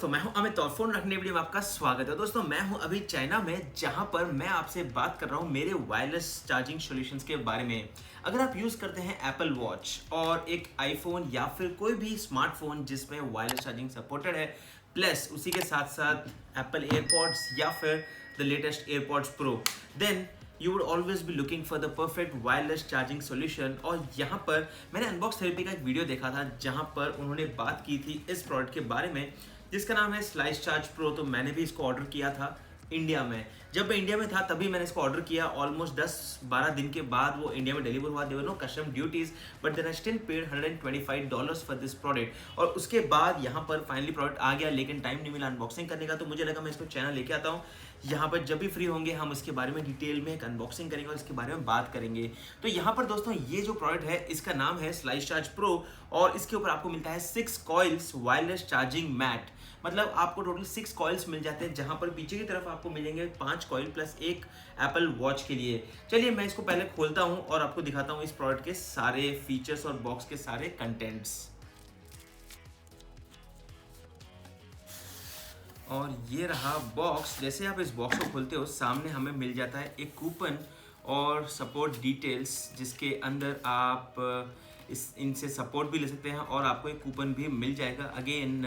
दोस्तों, मैं हूं अमित और फोन रखने वीडियो में आपका स्वागत है। दोस्तों, मैं हूं अभी चाइना में, जहां पर मैं आपसे बात कर रहा हूं मेरे वायरलेस चार्जिंग सॉल्यूशंस के बारे में। अगर आप यूज करते हैं एप्पल वॉच और एक आईफोन या फिर कोई भी स्मार्टफोन जिसमें वायरलेस चार्जिंग सपोर्टेड है, प्लस उसी के साथ साथ एप्पल एयरपॉड्स या फिर the latest AirPods Pro, then you would always be looking for the perfect wireless charging solution। और यहाँ पर मैंने अनबॉक्स थेरेपी का एक वीडियो देखा था जहाँ पर उन्होंने बात की थी इस प्रोडक्ट के बारे में, जिसका नाम है स्लाइस चार्ज प्रो। तो मैंने भी इसको ऑर्डर किया था इंडिया में। जब मैं इंडिया में था तभी मैंने इसको ऑर्डर किया। ऑलमोस्ट 10-12 दिन के बाद वो इंडिया में डिलीवर हुआ। There were no custom duties, but then I still paid $125 for this product. और उसके बाद यहाँ पर फाइनली प्रोडक्ट आ गया, लेकिन टाइम नहीं मिला अनबॉक्सिंग करने का। तो मुझे लगा मैं इसको चैनल लेके आता हूँ। यहाँ पर जब भी फ्री होंगे हम इसके बारे में डिटेल में एक अनबॉक्सिंग करेंगे और इसके बारे में बात करेंगे। तो यहाँ पर दोस्तों, ये जो प्रोडक्ट है इसका नाम है स्लाइस चार्ज प्रो और इसके ऊपर आपको मिलता है 6 कॉइल्स वायरलेस चार्जिंग मैट। मतलब आपको टोटल 6 कॉइल्स मिल जाते हैं, जहां पर पीछे की तरफ आपको मिलेंगे 5 कॉइल प्लस एक एप्पल वॉच के लिए। चलिए मैं इसको पहले खोलता हूं और आपको दिखाता हूं इस प्रोडक्ट के सारे फीचर्स और बॉक्स के सारे कंटेंट्स। और ये रहा बॉक्स। जैसे आप इस बॉक्स को खोलते हो, सामने हमें मिल जाता है एक कूपन और सपोर्ट डिटेल्स, जिसके अंदर आप इनसे सपोर्ट भी ले सकते हैं और आपको एक कूपन भी मिल जाएगा। Again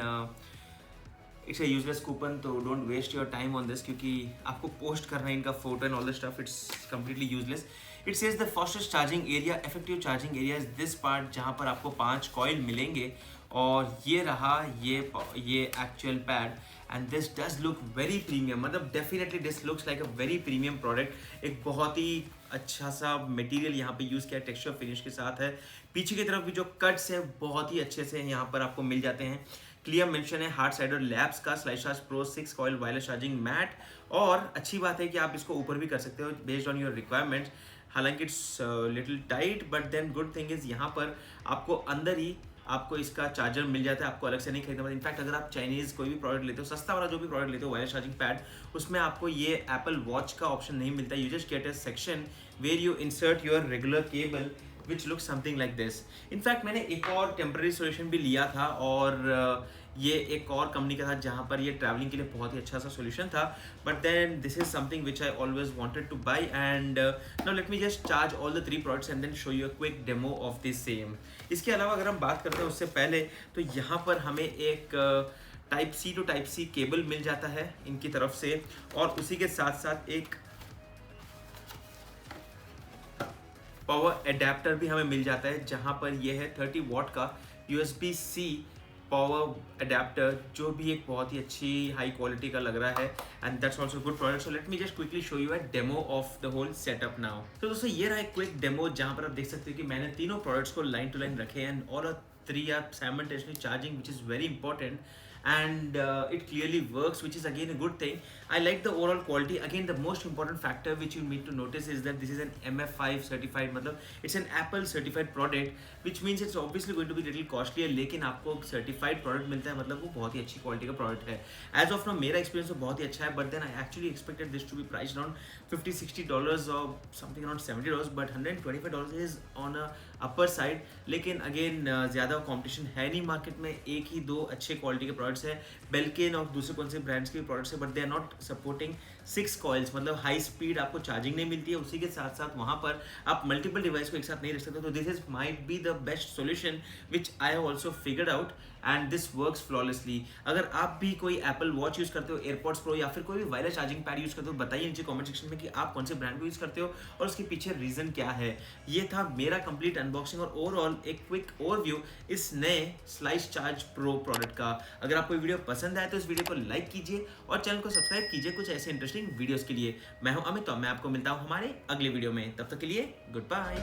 it's a useless coupon, तो don't waste your time on this, क्योंकि आपको पोस्ट करना है इनका photo and all the stuff. It's completely useless. It says the fastest charging area, effective charging area is this part, जहां पर आपको 5 coil मिलेंगे। और ये रहा ये actual pad and this does look very premium. मतलब definitely this looks like a very premium product. एक बहुत ही अच्छा सा मटेरियल यहाँ पे यूज़ किया, टेक्सचर फिनिश के साथ है। पीछे की तरफ भी जो कट्स है बहुत ही अच्छे से यहाँ पर आपको मिल जाते हैं। क्लियर मेंशन है हार्ड साइडर लैब्स का slice charge pro 6 coil wireless charging mat. और अच्छी बात है कि आप इसको ऊपर भी कर सकते हो बेस्ड ऑन योर रिक्वायरमेंट्स। हालांकि it's little tight, but then good thing is यहाँ पर आपको अंदर ही आपको इसका चार्जर मिल जाता है, आपको अलग से नहीं खरीदना पड़ता। इनफैक्ट अगर आप चाइनीज़ कोई भी प्रोडक्ट लेते हो, सस्ता वाला जो भी प्रोडक्ट लेते हो वायरलेस चार्जिंग पैड, उसमें आपको ये एप्पल वॉच का ऑप्शन नहीं मिलता। You just get a section where you insert your regular cable which look something like this. In fact मैंने एक और टेम्प्रेरी सोल्यूशन भी लिया था और ये एक और कंपनी का था जहाँ पर ये ट्रैवलिंग के लिए बहुत ही अच्छा सा सोल्यूशन था। But then this is something which I always wanted to buy and now let me just charge all the 3 products and then show you a quick demo of this same. इसके अलावा अगर हम बात करते हैं उससे पहले, तो यहाँ पर हमें एक type C to type C cable मिल जाता है इनकी तरफ से, और उसी के साथ साथ एक पावर एडेप्टर भी हमें मिल जाता है, जहाँ पर यह है 30 वॉट का USB-C पावर एडेप्टर, जो भी एक बहुत ही अच्छी हाई क्वालिटी का लग रहा है and that's also good product. So let me just quickly show you a demo of the whole setup now. तो दोस्तों, ये रहा एक क्विक डेमो जहाँ पर आप देख सकते हो कि मैंने तीनों प्रोडक्ट्स को लाइन टू लाइन रखे and all 3 are simultaneously charging, which is very important, and it clearly works, which is again a good thing. I like the overall quality. Again, the most important factor which you need to notice is that this is an MF5 certified, मतलब it's an Apple certified product, which means it's obviously going to be little costlier, लेकिन आपको certified product मिलता है, मतलब वो बहुत ही अच्छी quality का प्रोडक्ट है। As of now मेरा एक्सपीरियंस तो बहुत ही अच्छा है, but then I actually expected this to be priced around $50-60 or something around $70, but $125 is on a upper side। लेकिन अगेन ज़्यादा कंपटीशन है नहीं मार्केट में, एक ही 2 अच्छे क्वालिटी के प्रोडक्ट्स हैं, बेल्किन और दूसरे कौन से ब्रांड्स के प्रोडक्ट्स हैं, but they are not supporting 6 coils. मतलब हाई स्पीड आपको चार्जिंग नहीं मिलती है, उसी के साथ साथ वहाँ पर आप मल्टीपल डिवाइस को एक साथ नहीं रख सकते। तो this is might be the best solution which I have also figured out and this works flawlessly. अगर आप भी कोई एप्पल वॉच यूज़ करते हो, एयरपॉड्स प्रो या फिर कोई भी वायरलेस चार्जिंग पैड यूज़ करते हो, बताइए नीचे कमेंट सेक्शन में कि आप कौन से ब्रांड को यूज़ करते हो और उसके पीछे रीज़न क्या है। ये था मेरा कंप्लीट अनबॉक्सिंग और ओवरऑल एक क्विक ओवरव्यू इस नए स्लाइस चार्ज प्रो प्रोडक्ट का। अगर आपको वीडियो पसंद आए तो इस वीडियो को लाइक कीजिए और चैनल को सब्सक्राइब कीजिए कुछ ऐसे इंटरेस्टिंग वीडियोस के लिए। मैं हूं अमित और मैं आपको मिलता हूं हमारे अगले वीडियो में। तब तक के लिए गुड बाय।